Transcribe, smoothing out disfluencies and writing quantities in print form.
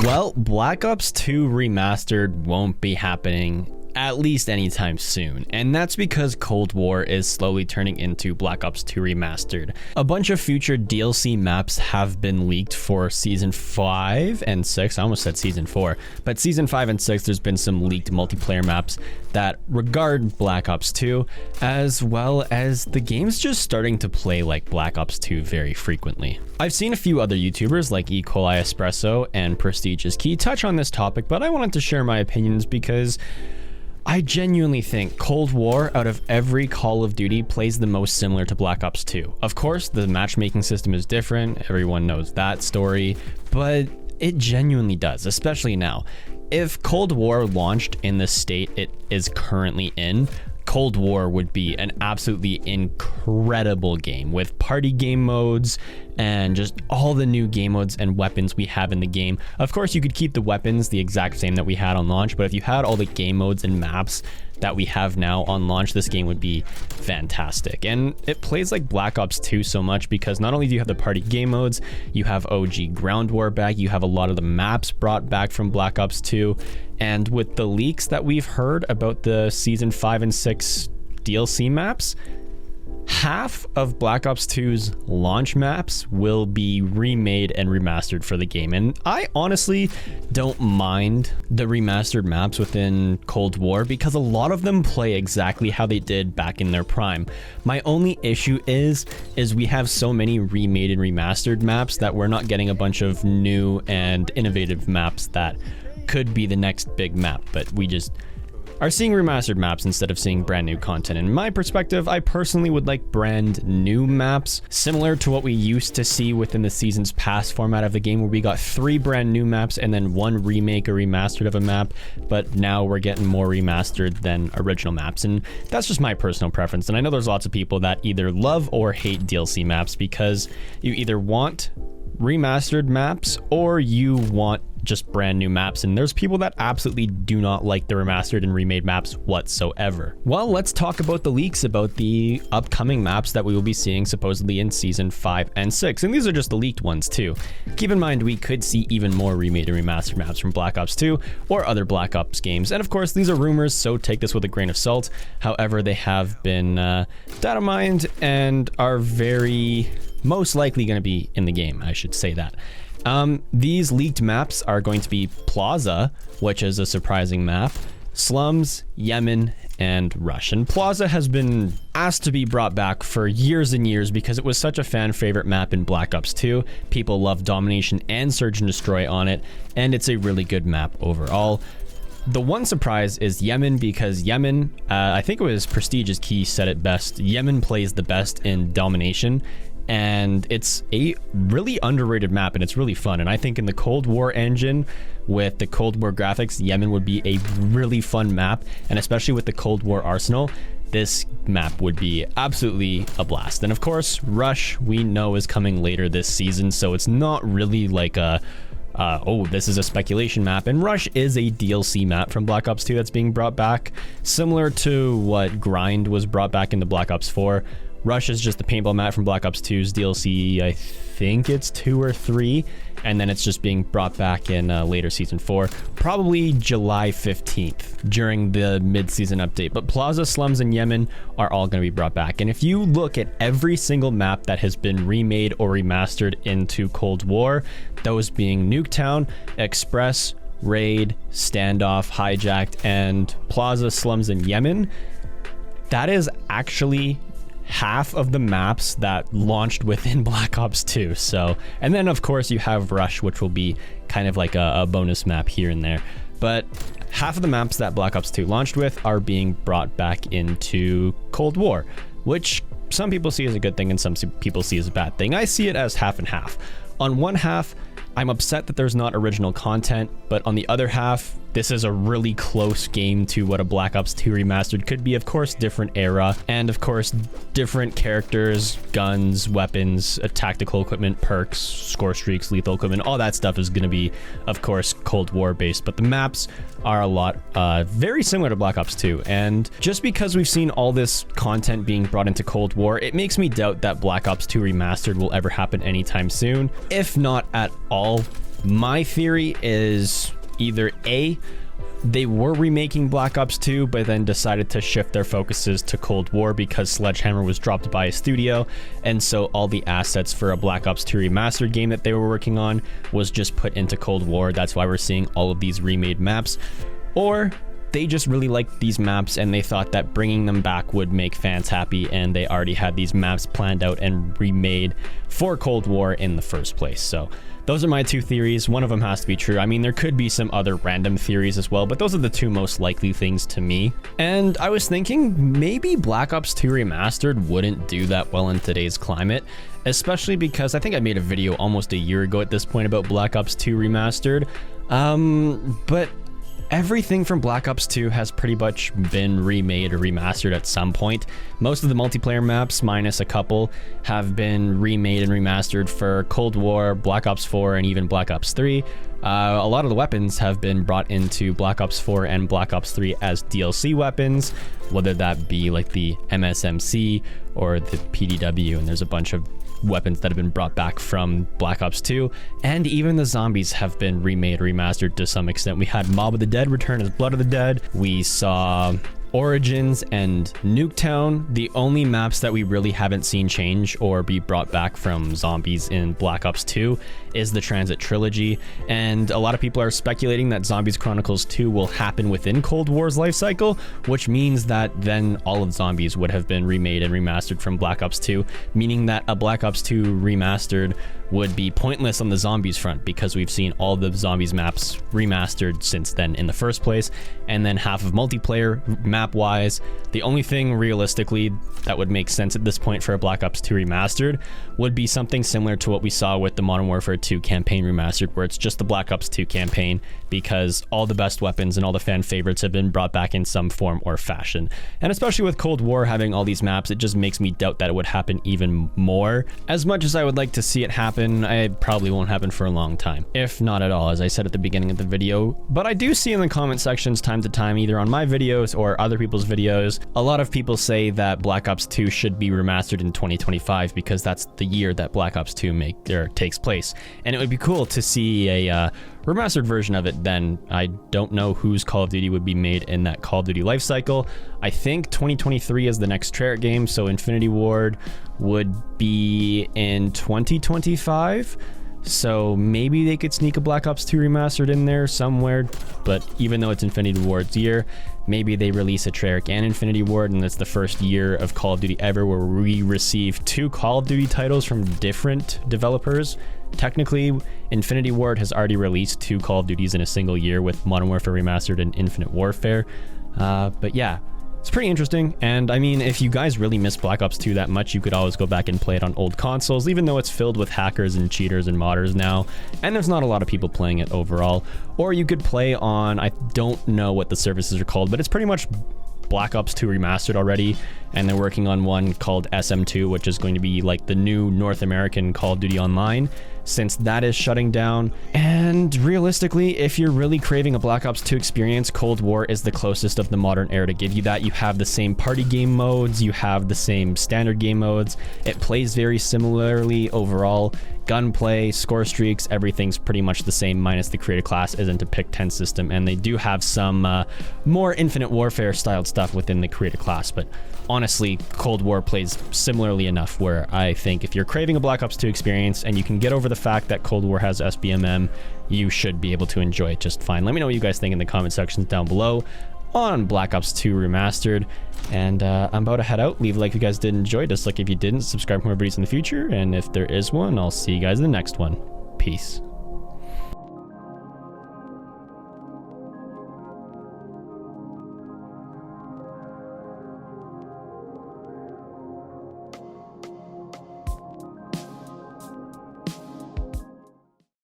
Well, Black Ops 2 Remastered won't be happening at least anytime soon, and that's because Cold War is slowly turning into Black Ops 2 Remastered. A bunch of future DLC maps have been leaked for Season 5 and 6, I almost said Season 4, but Season 5 and 6 there's been some leaked multiplayer maps that regard Black Ops 2, as well as the game's just starting to play like Black Ops 2 very frequently. I've seen a few other YouTubers like E. coli Espresso and Prestige is Key touch on this topic, but I wanted to share my opinions because I genuinely think Cold War, out of every Call of Duty, plays the most similar to Black Ops 2. Of course, the matchmaking system is different, everyone knows that story, but it genuinely does, especially now. If Cold War launched in the state it is currently in, Cold War would be an absolutely incredible game with party game modes and just all the new game modes and weapons we have in the game. Of course, you could keep the weapons the exact same that we had on launch, but if you had all the game modes and maps that we have now on launch, this game would be fantastic. And it plays like Black Ops 2 so much because not only do you have the party game modes, you have OG Ground War back, you have a lot of the maps brought back from Black Ops 2, and with the leaks that we've heard about the Season 5 and 6 DLC maps, half of Black Ops 2's launch maps will be remade and remastered for the game. And I honestly don't mind the remastered maps within Cold War because a lot of them play exactly how they did back in their prime. My only issue is we have so many remade and remastered maps that we're not getting a bunch of new and innovative maps that could be the next big map, but we just are seeing remastered maps instead of seeing brand new content. In my perspective, I personally would like brand new maps, similar to what we used to see within the Seasons Pass format of the game, where we got 3 brand new maps and then 1 remake or remastered of a map, but now we're getting more remastered than original maps, and that's just my personal preference. And I know there's lots of people that either love or hate DLC maps because you either want remastered maps or you want just brand new maps, and there's people that absolutely do not like the remastered and remade maps whatsoever. Well, let's talk about the leaks about the upcoming maps that we will be seeing supposedly in Season 5 and 6, and these are just the leaked ones too. Keep in mind we could see even more remade and remastered maps from Black Ops 2 or other Black Ops games, and of course these are rumors, so take this with a grain of salt. However, they have been data mined and are very most likely going to be in the game, I should say that. These leaked maps are going to be Plaza, which is a surprising map, Slums, Yemen, and Rush. And Plaza has been asked to be brought back for years and years because it was such a fan favorite map in Black Ops 2. People love Domination and Search and Destroy on it, and it's a really good map overall. The one surprise is Yemen, because Yemen, I think it was Prestige is Key said it best, Yemen plays the best in Domination, and it's a really underrated map and it's really fun. And I think in the Cold War engine with the Cold War graphics, Yemen would be a really fun map, and especially with the Cold War arsenal, this map would be absolutely a blast. And of course, Rush we know is coming later this season, so it's not really like a oh, this is a speculation map. And Rush is a DLC map from Black Ops 2 that's being brought back, similar to what Grind was brought back into Black Ops 4. Rush is just the paintball map from Black Ops 2's DLC, I think it's 2 or 3, and then it's just being brought back in later Season 4, probably July 15th during the mid-season update. But Plaza, Slums, and Yemen are all going to be brought back. And if you look at every single map that has been remade or remastered into Cold War, those being Nuketown, Express, Raid, Standoff, Hijacked, and Plaza, Slums, and Yemen, that is actually half of the maps that launched within Black Ops 2. So, and then of course you have Rush, which will be kind of like a bonus map here and there. But half of the maps that Black Ops 2 launched with are being brought back into Cold War, which some people see as a good thing and some people see as a bad thing. I see it as half and half. On one half, I'm upset that there's not original content, but on the other half, this is a really close game to what a Black Ops 2 Remastered could be. Of course, different era, and of course, different characters, guns, weapons, tactical equipment, perks, score streaks, lethal equipment, all that stuff is going to be, of course, Cold War based, but the maps are a lot very similar to Black Ops 2. And just because we've seen all this content being brought into Cold War, it makes me doubt that Black Ops 2 Remastered will ever happen anytime soon, if not at all. My theory is either A, they were remaking Black Ops 2, but then decided to shift their focuses to Cold War because Sledgehammer was dropped by a studio, and so all the assets for a Black Ops 2 remastered game that they were working on was just put into Cold War. That's why we're seeing all of these remade maps. Or they just really liked these maps and they thought that bringing them back would make fans happy, and they already had these maps planned out and remade for Cold War in the first place. So those are my two theories. One of them has to be true. I mean, there could be some other random theories as well, but those are the two most likely things to me. And I was thinking maybe Black Ops 2 Remastered wouldn't do that well in today's climate, especially because I think I made a video almost a year ago at this point about Black Ops 2 Remastered. But everything from Black Ops 2 has pretty much been remade or remastered at some point. Most of the multiplayer maps, minus a couple, have been remade and remastered for Cold War, Black Ops 4, and even Black Ops 3. A lot of the weapons have been brought into Black Ops 4 and Black Ops 3 as DLC weapons, whether that be like the MSMC or the PDW, and there's a bunch of weapons that have been brought back from Black Ops 2, and even the zombies have been remade, remastered to some extent. We had Mob of the Dead return as Blood of the Dead. We saw Origins and Nuketown. The only maps that we really haven't seen change or be brought back from zombies in Black Ops 2 is the Transit Trilogy, and a lot of people are speculating that Zombies Chronicles 2 will happen within Cold War's life cycle, which means that then all of Zombies would have been remade and remastered from Black Ops 2, meaning that a Black Ops 2 remastered would be pointless on the zombies front because we've seen all the zombies maps remastered since then in the first place. And then half of multiplayer map wise, the only thing realistically that would make sense at this point for a Black Ops 2 remastered would be something similar to what we saw with the Modern Warfare 2 campaign remastered, where it's just the Black Ops 2 campaign, because all the best weapons and all the fan favorites have been brought back in some form or fashion. And especially with Cold War having all these maps, it just makes me doubt that it would happen even more. As much as I would like to see it happen, it probably won't happen for a long time, if not at all, as I said at the beginning of the video. But I do see in the comment sections time to time, either on my videos or other people's videos, a lot of people say that Black Ops 2 should be remastered in 2025 because that's the year that Black Ops 2 takes place. And it would be cool to see a remastered version of it then. I don't know whose Call of Duty would be made in that Call of Duty life cycle. I think 2023 is the next Treyarch game, so Infinity Ward would be in 2025. So maybe they could sneak a Black Ops 2 remastered in there somewhere, but even though it's Infinity Ward's year, maybe they release a Treyarch and Infinity Ward, and it's the first year of Call of Duty ever where we receive two Call of Duty titles from different developers. Technically, Infinity Ward has already released two Call of Duties in a single year with Modern Warfare Remastered and Infinite Warfare. But yeah, it's pretty interesting. And I mean, if you guys really miss Black Ops 2 that much, you could always go back and play it on old consoles, even though it's filled with hackers and cheaters and modders now, and there's not a lot of people playing it overall. Or you could play on, I don't know what the services are called, but it's pretty much Black Ops 2 Remastered already, and they're working on one called SM2, which is going to be like the new North American Call of Duty Online, since that is shutting down. And realistically, if you're really craving a Black Ops 2 experience, Cold War is the closest of the modern era to give you that. You have the same party game modes, you have the same standard game modes, it plays very similarly overall. Gunplay, score streaks, everything's pretty much the same, minus the creative class isn't a pick 10 system, and they do have some more Infinite Warfare styled stuff within the creative class. But honestly, Cold War plays similarly enough where I think if you're craving a Black Ops 2 experience and you can get over the fact that Cold War has SBMM, you should be able to enjoy it just fine. Let me know what you guys think in the comment sections down below on Black Ops 2 Remastered. And I'm about to head out. Leave a like if you guys did enjoy. Dislike if you didn't. Subscribe for more videos in the future. And if there is one, I'll see you guys in the next one. Peace.